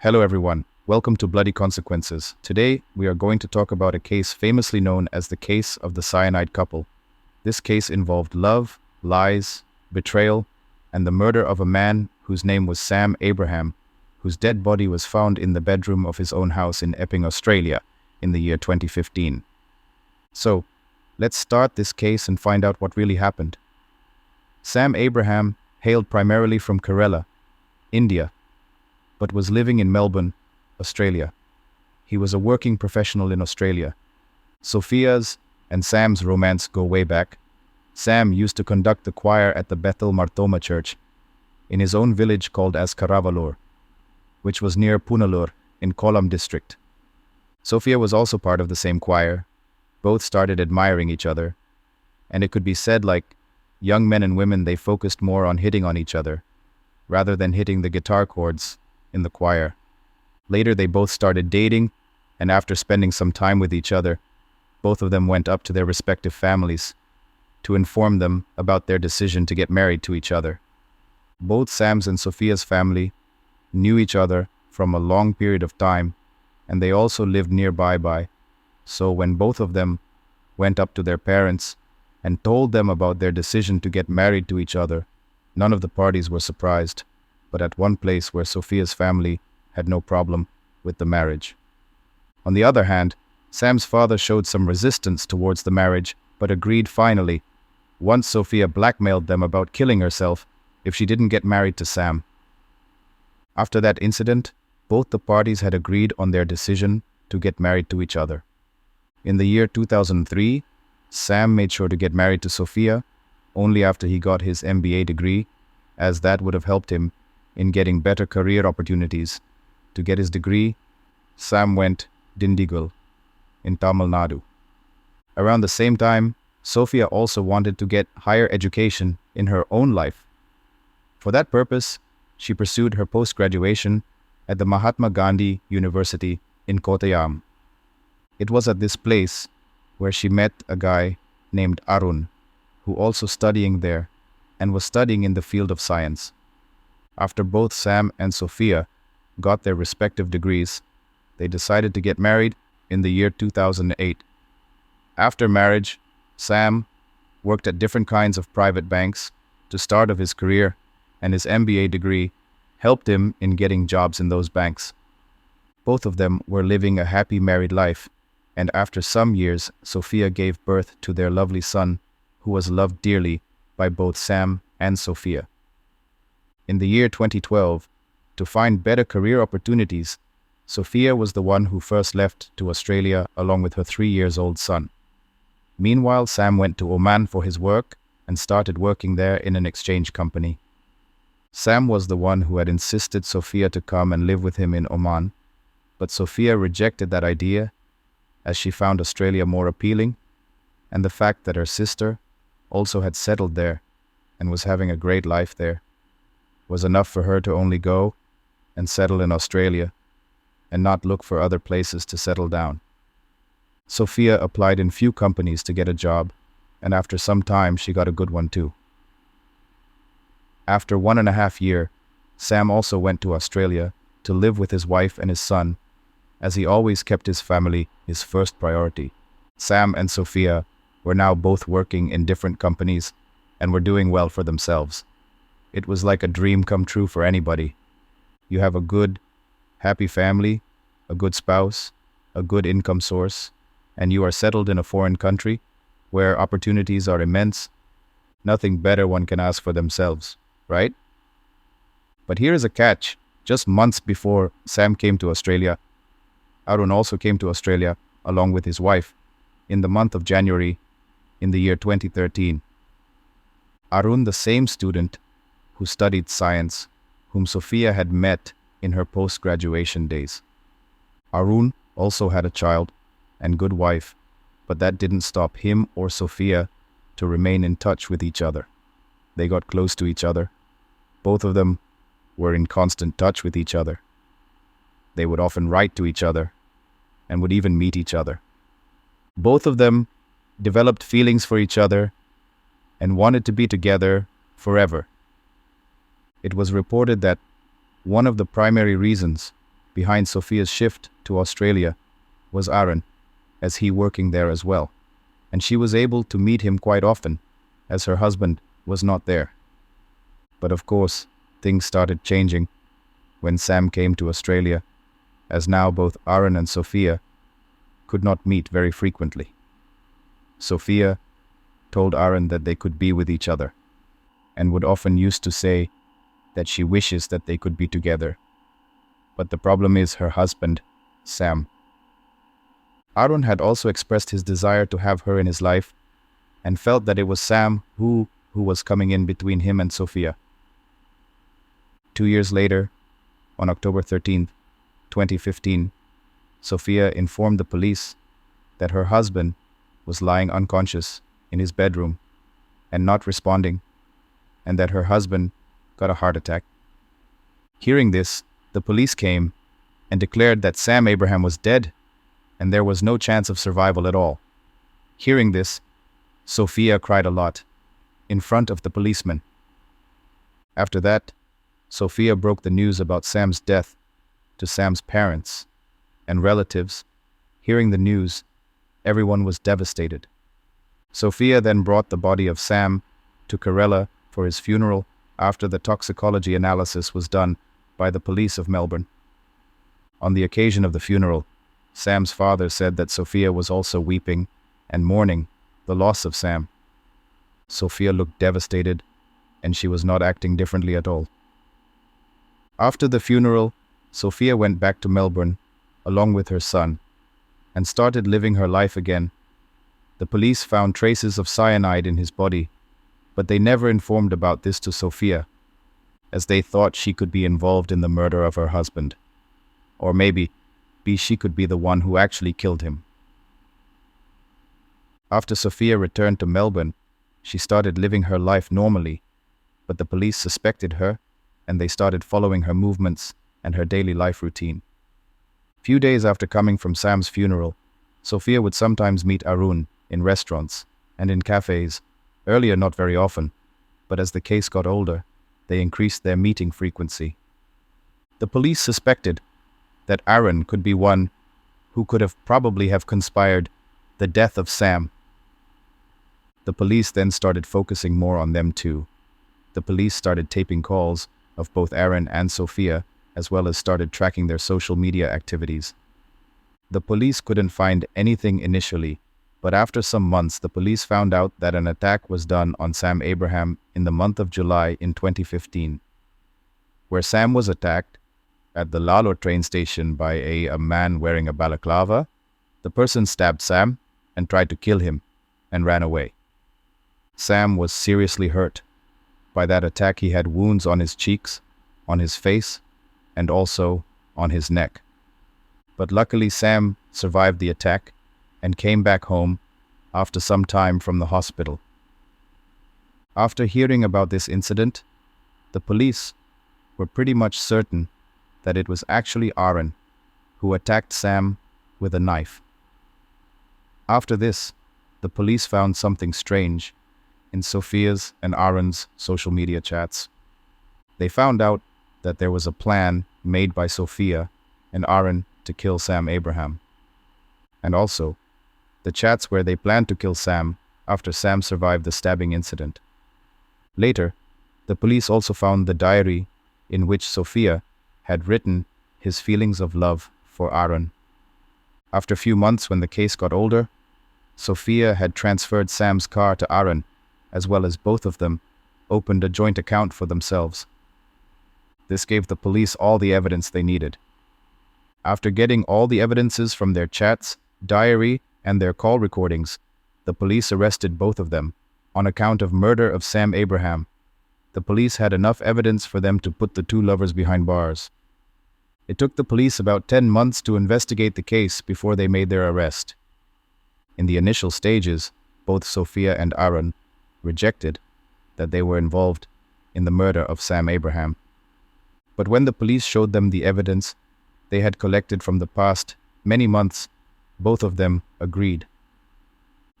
Hello everyone, welcome to Bloody Consequences. Today, we are going to talk about a case famously known as the case of the cyanide couple. This case involved love, lies, betrayal, and the murder of a man whose name was Sam Abraham, whose dead body was found in the bedroom of his own house in Epping, Australia, in the year 2015. So, let's start this case and find out what really happened. Sam Abraham hailed primarily from Kerela, India, but was living in Melbourne, Australia. He was a working professional in Australia. Sophia's and Sam's romance go way back. Sam used to conduct the choir at the Bethel Marthoma Church in his own village called as Karavalur, which was near Punalur in Kollam district. Sophia was also part of the same choir. Both started admiring each other, and it could be said like young men and women, they focused more on hitting on each other rather than hitting the guitar chords in the choir. Later they both started dating, and after spending some time with each other, both of them went up to their respective families to inform them about their decision to get married to each other. Both Sam's and Sophia's family knew each other from a long period of time, and they also lived nearby. So when both of them went up to their parents and told them about their decision to get married to each other, none of the parties were surprised, but at one place where Sophia's family had no problem with the marriage. On the other hand, Sam's father showed some resistance towards the marriage, but agreed finally, once Sophia blackmailed them about killing herself if she didn't get married to Sam. After that incident, both the parties had agreed on their decision to get married to each other. In the year 2003, Sam made sure to get married to Sophia only after he got his MBA degree, as that would have helped him in getting better career opportunities. To get his degree, Sam went Dindigul in Tamil Nadu. Around the same time, Sophia also wanted to get higher education in her own life. For that purpose, she pursued her post-graduation at the Mahatma Gandhi University in Kottayam. It was at this place where she met a guy named Arun, who also studying there and was studying in the field of science. After both Sam and Sophia got their respective degrees, they decided to get married in the year 2008. After marriage, Sam worked at different kinds of private banks to start of his career, and his MBA degree helped him in getting jobs in those banks. Both of them were living a happy married life, and after some years, Sophia gave birth to their lovely son, who was loved dearly by both Sam and Sophia. In the year 2012, to find better career opportunities, Sophia was the one who first left to Australia along with her 3-year-old son. Meanwhile, Sam went to Oman for his work and started working there in an exchange company. Sam was the one who had insisted Sophia to come and live with him in Oman, but Sophia rejected that idea as she found Australia more appealing, and the fact that her sister also had settled there and was having a great life there was enough for her to only go and settle in Australia and not look for other places to settle down. Sophia applied in few companies to get a job, and after some time she got a good one too. After 1.5 years, Sam also went to Australia to live with his wife and his son, as he always kept his family his first priority. Sam and Sophia were now both working in different companies and were doing well for themselves. It was like a dream come true for anybody. You have a good, happy family, a good spouse, a good income source, and you are settled in a foreign country where opportunities are immense. Nothing better one can ask for themselves, right? But here is a catch. Just months before Sam came to Australia, Arun also came to Australia along with his wife in the month of January in the year 2013. Arun, the same student who studied science, whom Sophia had met in her post-graduation days. Arun also had a child and good wife, but that didn't stop him or Sophia to remain in touch with each other. They got close to each other. Both of them were in constant touch with each other. They would often write to each other and would even meet each other. Both of them developed feelings for each other and wanted to be together forever. It was reported that one of the primary reasons behind Sophia's shift to Australia was Aaron, as he working there as well, and she was able to meet him quite often, as her husband was not there. But of course, things started changing when Sam came to Australia, as now both Aaron and Sophia could not meet very frequently. Sophia told Aaron that they could be with each other, and would often used to say that she wishes that they could be together. But the problem is her husband, Sam. Aaron had also expressed his desire to have her in his life, and felt that it was Sam who was coming in between him and Sophia. 2 years later, on October 13th, 2015, Sophia informed the police that her husband was lying unconscious in his bedroom and not responding, and that her husband got a heart attack. Hearing this, the police came and declared that Sam Abraham was dead and there was no chance of survival at all. Hearing this, Sophia cried a lot in front of the policemen. After that, Sophia broke the news about Sam's death to Sam's parents and relatives. Hearing the news, everyone was devastated. Sophia then brought the body of Sam to Kerela for his funeral after the toxicology analysis was done by the police of Melbourne. On the occasion of the funeral, Sam's father said that Sophia was also weeping and mourning the loss of Sam. Sophia looked devastated, and she was not acting differently at all. After the funeral, Sophia went back to Melbourne along with her son and started living her life again. The police found traces of cyanide in his body, but they never informed about this to Sophia, as they thought she could be involved in the murder of her husband. Or maybe she could be the one who actually killed him. After Sophia returned to Melbourne, she started living her life normally, but the police suspected her, and they started following her movements and her daily life routine. Few days after coming from Sam's funeral, Sophia would sometimes meet Arun in restaurants and in cafes. Earlier, not very often, but as the case got older, they increased their meeting frequency. The police suspected that Aaron could be one who could have probably have conspired the death of Sam. The police then started focusing more on them too. The police started taping calls of both Aaron and Sophia, as well as started tracking their social media activities. The police couldn't find anything initially, but after some months the police found out that an attack was done on Sam Abraham in the month of July in 2015, where Sam was attacked at the Lalo train station by a man wearing a balaclava. The person stabbed Sam and tried to kill him and ran away. Sam was seriously hurt. By that attack, he had wounds on his cheeks, on his face, and also on his neck. But luckily, Sam survived the attack and came back home after some time from the hospital. After hearing about this incident, the police were pretty much certain that it was actually Aaron who attacked Sam with a knife. After this, the police found something strange in Sophia's and Aaron's social media chats. They found out that there was a plan made by Sophia and Aaron to kill Sam Abraham. And also, the chats where they planned to kill Sam after Sam survived the stabbing incident. Later, the police also found the diary in which Sophia had written his feelings of love for Aaron. After a few months, when the case got older, Sophia had transferred Sam's car to Aaron, as well as both of them opened a joint account for themselves. This gave the police all the evidence they needed. After getting all the evidences from their chats, diary, and their call recordings, the police arrested both of them on account of murder of Sam Abraham. The police had enough evidence for them to put the two lovers behind bars. It took the police about 10 months to investigate the case before they made their arrest. In the initial stages, both Sophia and Aaron rejected that they were involved in the murder of Sam Abraham. But when the police showed them the evidence they had collected from the past many months, both of them agreed.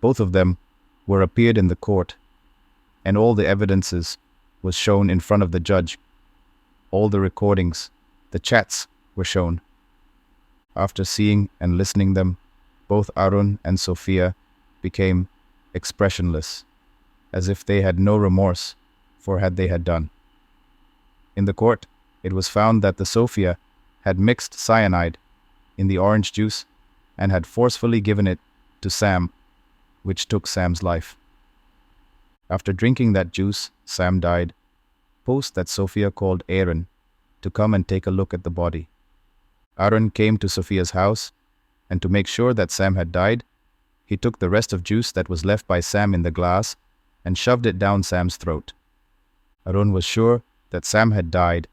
Both of them were appeared in the court, and all the evidences was shown in front of the judge. All the recordings, the chats were shown. After seeing and listening them, both Arun and Sophia became expressionless, as if they had no remorse for what they had done. In the court, it was found that the Sophia had mixed cyanide in the orange juice and had forcefully given it to Sam, which took Sam's life. After drinking that juice, Sam died. Post that Sophia called Aaron to come and take a look at the body. Aaron came to Sophia's house, and to make sure that Sam had died, he took the rest of juice that was left by Sam in the glass and shoved it down Sam's throat. Aaron was sure that Sam had died,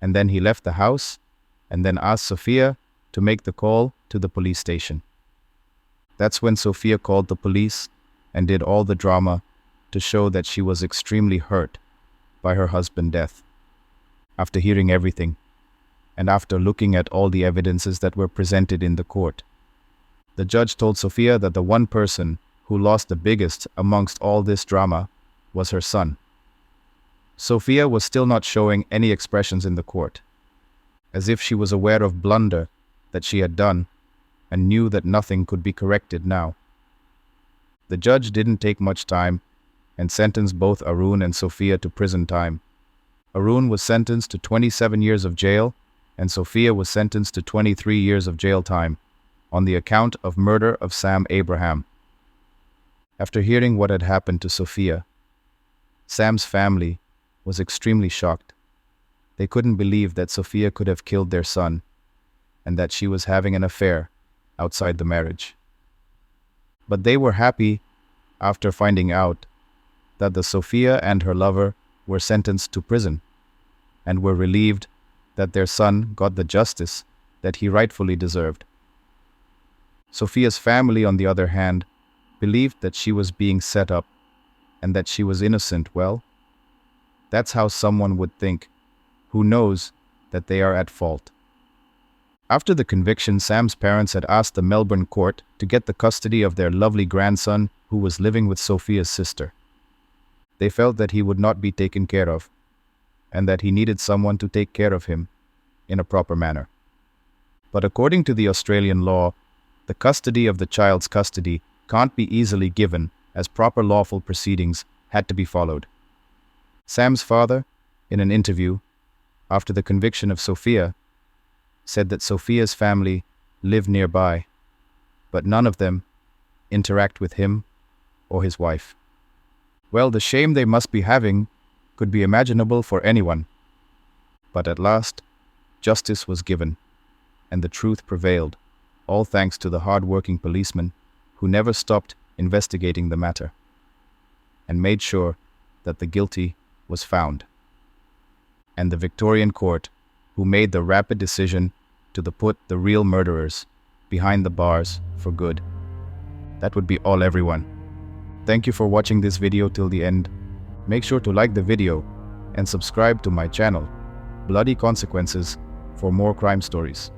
and then he left the house and then asked Sophia to make the call to the police station. That's when Sophia called the police and did all the drama to show that she was extremely hurt by her husband's death. After hearing everything, and after looking at all the evidences that were presented in the court, the judge told Sophia that the one person who lost the biggest amongst all this drama was her son. Sophia was still not showing any expressions in the court, as if she was aware of blunder that she had done and knew that nothing could be corrected now. The judge didn't take much time and sentenced both Arun and Sophia to prison time. Arun was sentenced to 27 years of jail, and Sophia was sentenced to 23 years of jail time on the account of murder of Sam Abraham. After hearing what had happened to Sophia, Sam's family was extremely shocked. They couldn't believe that Sophia could have killed their son and that she was having an affair outside the marriage. But they were happy after finding out that the Sophia and her lover were sentenced to prison and were relieved that their son got the justice that he rightfully deserved. Sophia's family, on the other hand, believed that she was being set up and that she was innocent. Well, that's how someone would think who knows that they are at fault. After the conviction, Sam's parents had asked the Melbourne court to get the custody of their lovely grandson who was living with Sophia's sister. They felt that he would not be taken care of and that he needed someone to take care of him in a proper manner. But according to the Australian law, the custody of the child's custody can't be easily given, as proper lawful proceedings had to be followed. Sam's father, in an interview after the conviction of Sophia, said that Sophia's family live nearby, but none of them interact with him or his wife. Well, the shame they must be having could be imaginable for anyone. But at last, justice was given, and the truth prevailed, all thanks to the hard-working policeman who never stopped investigating the matter and made sure that the guilty was found, and the Victorian court who made the rapid decision to put the real murderers behind the bars for good. That would be all, everyone. Thank you for watching this video till the end. Make sure to like the video and subscribe to my channel, Bloody Consequences, for more crime stories.